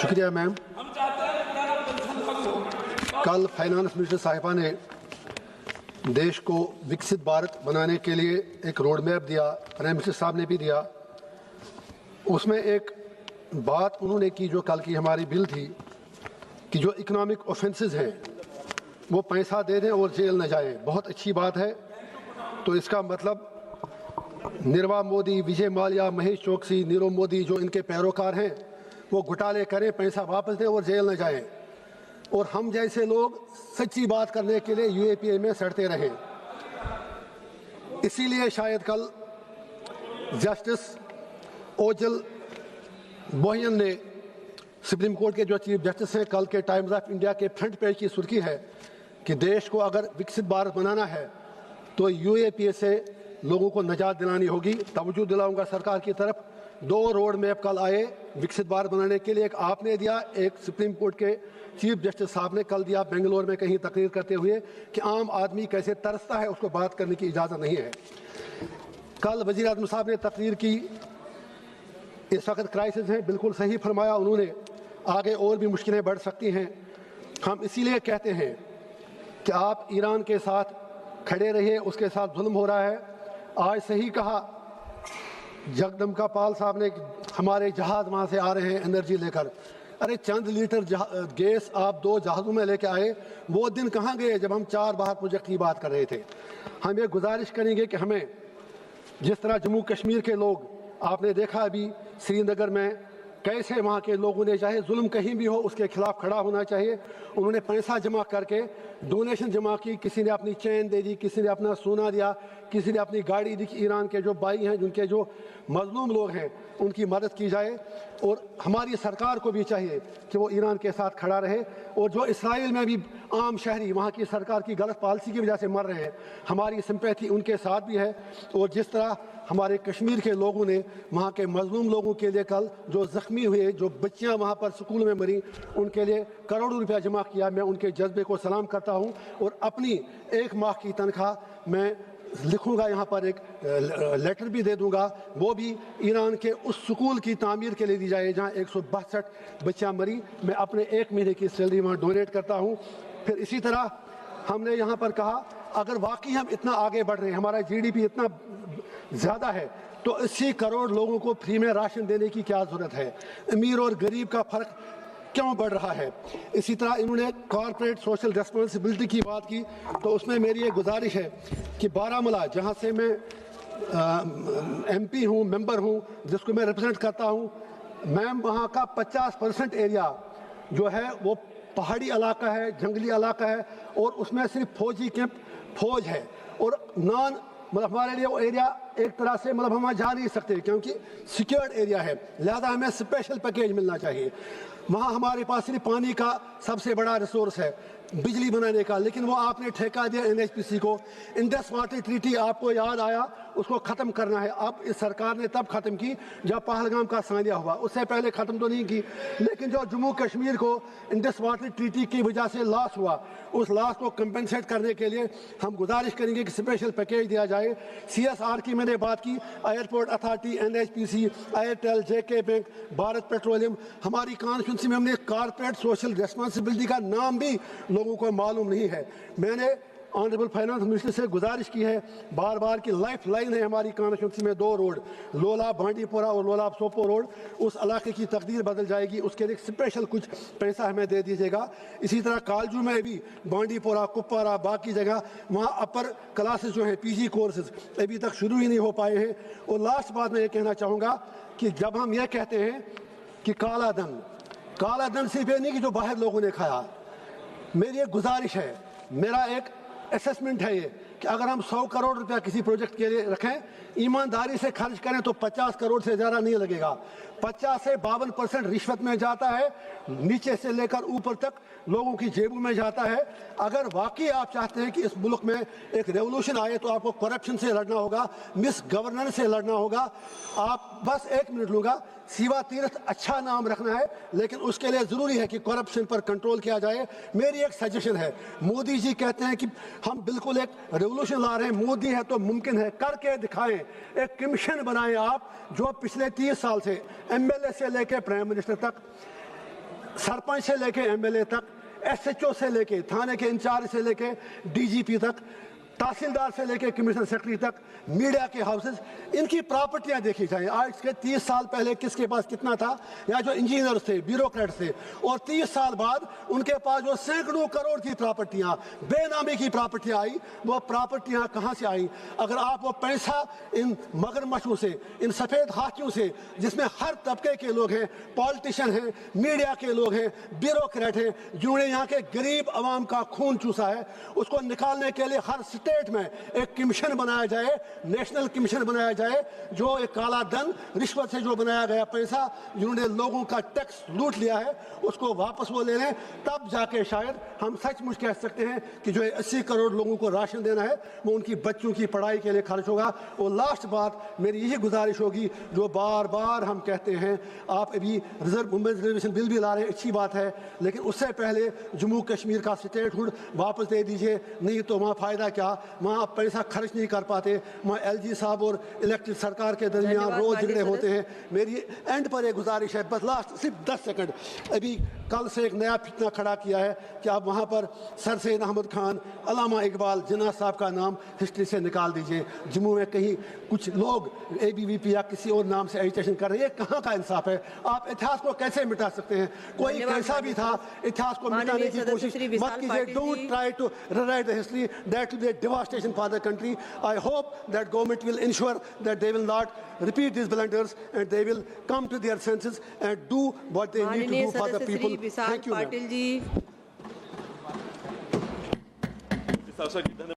शुक्रिया मैम। कल finance minister साहिबा ने देश को विकसित भारत बनाने के लिए एक रोड मैप दिया, प्राइम मिनिस्टर साहब ने भी दिया। उसमें एक बात उन्होंने की जो कल की हमारी बिल थी कि जो इकोनॉमिक ऑफेंसेस हैं वो पैसा दे दें और जेल न जाए। बहुत अच्छी बात है। तो इसका मतलब निर्मला मोदी, विजय माल्या, महेश चोकसी, नीरव मोदी जो इनके पैरोकार हैं वो घोटाले करें, पैसा वापस दें और जेल न जाएं, और हम जैसे लोग सच्ची बात करने के लिए यूएपीए में सड़ते रहें। इसीलिए शायद कल जस्टिस ओजल बोहियन ने, सुप्रीम कोर्ट के जो चीफ जस्टिस हैं, कल के टाइम्स ऑफ इंडिया के फ्रंट पेज की सुर्खी है कि देश को अगर विकसित भारत बनाना है तो यूएपीए से लोगों को निजात दिलानी होगी। तवज्जो दिलाऊंगा सरकार की तरफ। 2 रोड मैप कल आए विकसित भारत बनाने के लिए। एक आपने दिया, एक सुप्रीम कोर्ट के चीफ जस्टिस साहब ने कल दिया बेंगलोर में कहीं तकरीर करते हुए कि आम आदमी कैसे तरसता है, उसको बात करने की इजाज़त नहीं है। कल वज़ीर आज़म साहब ने तकरीर की, इस वक्त क्राइसिस है, बिल्कुल सही फरमाया उन्होंने, आगे और भी मुश्किलें बढ़ सकती हैं। हम इसीलिए कहते हैं कि आप ईरान के साथ खड़े रहिए, उसके साथ जुल्म हो रहा है। आज सही कहा जगदम्बिका पाल साहब ने, हमारे जहाज़ वहाँ से आ रहे हैं एनर्जी लेकर। अरे चंद लीटर गैस आप 2 जहाज़ों में लेके आए, वो दिन कहाँ गए जब हम 4 बार प्रोजेक्ट की बात कर रहे थे। हम ये गुजारिश करेंगे कि हमें, जिस तरह जम्मू कश्मीर के लोग, आपने देखा अभी श्रीनगर में कैसे वहाँ के लोगों ने, चाहे जुल्म कहीं भी हो, उसके खिलाफ खड़ा होना चाहिए। उन्होंने पैसा जमा करके, डोनेशन जमा की, किसी ने अपनी चैन दे दी, किसी ने अपना सोना दिया, किसी ने अपनी गाड़ी दी। ईरान के जो भाई हैं, जिनके जो मजलूम लोग हैं, उनकी मदद की जाए। और हमारी सरकार को भी चाहिए कि वो ईरान के साथ खड़ा रहे। और जो इसराइल में भी आम शहरी वहाँ की सरकार की गलत पॉलिसी की वजह से मर रहे हैं, हमारी सिंपैथी उनके साथ भी है। और जिस तरह हमारे कश्मीर के लोगों ने वहाँ के मजलूम लोगों के लिए कल जो ज़ख्मी हुए, जो बच्चियाँ वहाँ पर स्कूल में मरी, उनके लिए करोड़ों रुपया जमा किया। मैं उनके जज्बे को सलाम करता हूँ। और अपनी 1 माह की तनख्वाह मैं लिखूंगा, यहाँ पर एक लेटर भी दे दूंगा, वो भी ईरान के उस स्कूल की तामीर के लिए दी जाए जहाँ 162 बच्चियाँ मरी। मैं अपने 1 महीने की सैलरी वहाँ डोनेट करता हूँ। फिर इसी तरह हमने यहाँ पर कहा, अगर वाकई हम इतना आगे बढ़ रहे हैं, हमारा जीडीपी इतना ज़्यादा है, तो 80 करोड़ लोगों को फ्री में राशन देने की क्या ज़रूरत है? अमीर और गरीब का फ़र्क क्यों बढ़ रहा है? इसी तरह इन्होंने कॉर्पोरेट सोशल रिस्पॉन्सिबिलिटी की बात की, तो उसमें मेरी एक गुजारिश है कि बारामूला, जहाँ से मैं एमपी हूँ, मेंबर हूँ, जिसको मैं रिप्रेजेंट करता हूँ, मैम वहाँ का 50% एरिया जो है वो पहाड़ी इलाका है, जंगली इलाका है, और उसमें सिर्फ फौजी कैंप, फौज है। और मतलब हमारे लिए वो एरिया एक तरह से, मतलब हम वहाँ जा नहीं सकते क्योंकि सिक्योर्ड एरिया है, लिहाजा हमें स्पेशल पैकेज मिलना चाहिए। वहाँ हमारे पास सिर्फ पानी का सबसे बड़ा रिसोर्स है, बिजली बनाने का, लेकिन वो आपने ठेका दिया एनएचपीसी को। इंडस वाटर ट्रीटी आपको याद आया, उसको ख़त्म करना है। अब इस सरकार ने तब ख़त्म की जब पहलगाम का सानिया हुआ, उससे पहले ख़त्म तो नहीं की। लेकिन जो जम्मू कश्मीर को इंडस वाटर ट्रीटी की वजह से लॉस हुआ, उस लॉस को कंपनसेट करने के लिए हम गुजारिश करेंगे कि स्पेशल पैकेज दिया जाए। CSR की मैंने बात की, एयरपोर्ट अथॉरिटी, एनएचपीसी, एयरटेल, जेके बैंक, भारत पेट्रोलियम। हमारी कॉन्स्टिट्यूंसी में हमने कॉर्पोरेट सोशल रिस्पॉन्सिबिलिटी का नाम भी लोगों को मालूम नहीं है। मैंने ऑनरेबल फाइनेंस मिनिस्टर से गुजारिश की है बार बार कि लाइफ लाइन है हमारी कॉन्स्टिट्यूंसी में 2 रोड, लोला बांडीपोरा और लोला सोपो रोड, उस इलाके की तकदीर बदल जाएगी। उसके लिए स्पेशल कुछ पैसा हमें दे दीजिएगा। इसी तरह कालजू में भी बांडीपोरा, कुपवारा, बाकी जगह वहाँ अपर क्लासेस जो हैं, PG कोर्सेज अभी तक शुरू ही नहीं हो पाए हैं। और लास्ट बात मैं ये कहना चाहूँगा कि जब हम ये कहते हैं कि काला धन सिर्फ ये नहीं कि जो बाहर लोगों ने खाया। मेरी एक गुजारिश है, मेरा एक असेसमेंट है ये कि अगर हम 100 करोड़ रुपया किसी प्रोजेक्ट के लिए रखें, ईमानदारी से खर्च करें तो 50 करोड़ से ज़्यादा नहीं लगेगा। 50 से 52% रिश्वत में जाता है, नीचे से लेकर ऊपर तक लोगों की जेबों में जाता है। अगर वाकई आप चाहते हैं कि इस मुल्क में एक रेवोल्यूशन आए तो आपको करप्शन से लड़ना होगा, मिस गवर्नेंस से लड़ना होगा। आप बस 1 मिनट लूँगा, शिवा तीर्थ अच्छा नाम रखना है, लेकिन उसके लिए ज़रूरी है कि करप्शन पर कंट्रोल किया जाए। मेरी एक सजेशन है, मोदी जी कहते हैं कि हम बिल्कुल एक रेवोल्यूशन ला रहे हैं, मोदी है तो मुमकिन है, करके दिखाएं। एक कमीशन बनाएं आप, जो पिछले 30 साल से MLA से लेकर प्राइम मिनिस्टर तक सरपंच से लेके एमएलए तक, एसएचओ से लेके थाने के इंचार्ज से लेके डीजीपी तक, तहसीलदार से लेके कमिश्नर सेक्रेटरी तक, मीडिया के हाउसेस, इनकी प्रॉपर्टियां देखी जाएं। आज के 30 साल पहले किसके पास कितना था, या जो इंजीनियर्स थे, ब्यूरोक्रेट्स थे, और 30 साल बाद उनके पास जो सैकड़ों करोड़ की प्रॉपर्टियां, बेनामी की प्रॉपर्टियां आई, वो प्रॉपर्टियां कहां से आई? अगर आप वो पैसा इन मगरमच्छों से, इन सफेद हाथियों से, जिसमें हर तबके के लोग हैं, पॉलिटिशियन हैं, मीडिया के लोग हैं, ब्यूरोक्रेट हैं, जिन्होंने यहाँ के गरीब आवाम का खून चूसा है, उसको निकालने के लिए हर स्टेट में एक कमीशन बनाया जाए, नेशनल कमीशन बनाया जाए, जो एक काला धन, रिश्वत से जो बनाया गया पैसा, जिन्होंने लोगों का टैक्स लूट लिया है, उसको वापस वो ले लें। तब जाके शायद हम सचमुच कह सकते हैं कि जो 80 करोड़ लोगों को राशन देना है वो उनकी बच्चों की पढ़ाई के लिए खर्च होगा। और लास्ट बात मेरी यही गुजारिश होगी, जो बार बार हम कहते हैं, आप अभी वुमेन्स रिजर्वेशन बिल भी ला रहे हैं, अच्छी बात है, लेकिन उससे पहले जम्मू कश्मीर का स्टेटहुड वापस दे दीजिए, नहीं तो वहाँ फायदा क्या, वहाँ आप पैसा खर्च नहीं कर पाते, वहाँ एलजी साहब और इलेक्टेड सरकार के दरमियान रोज झगड़े होते हैं। मेरी एंड पर एक गुजारिश है, बस लास्ट सिर्फ 10 सेकंड, अभी कल से एक नया फितना खड़ा किया है कि आप वहाँ पर सर सैयद अहमद खान, अल्लामा इकबाल जिन्ना साहब का नाम हिस्ट्री से निकाल दीजिए। जम्मू में कहीं कुछ लोग ABVP या किसी और नाम से एजिटेशन कर रहे हैं, ये कहाँ का इंसाफ है? आप इतिहास को कैसे मिटा सकते हैं? कोई कैसा भी था, इतिहास को मिटाने की कोशिश मत कीजिए। Don't try to rewrite the history, that will be a devastation for the country. I hope that government will ensure that they will not repeat these blunders and they will come to their senses and do what they need to do for the people. Thank you, ma'am.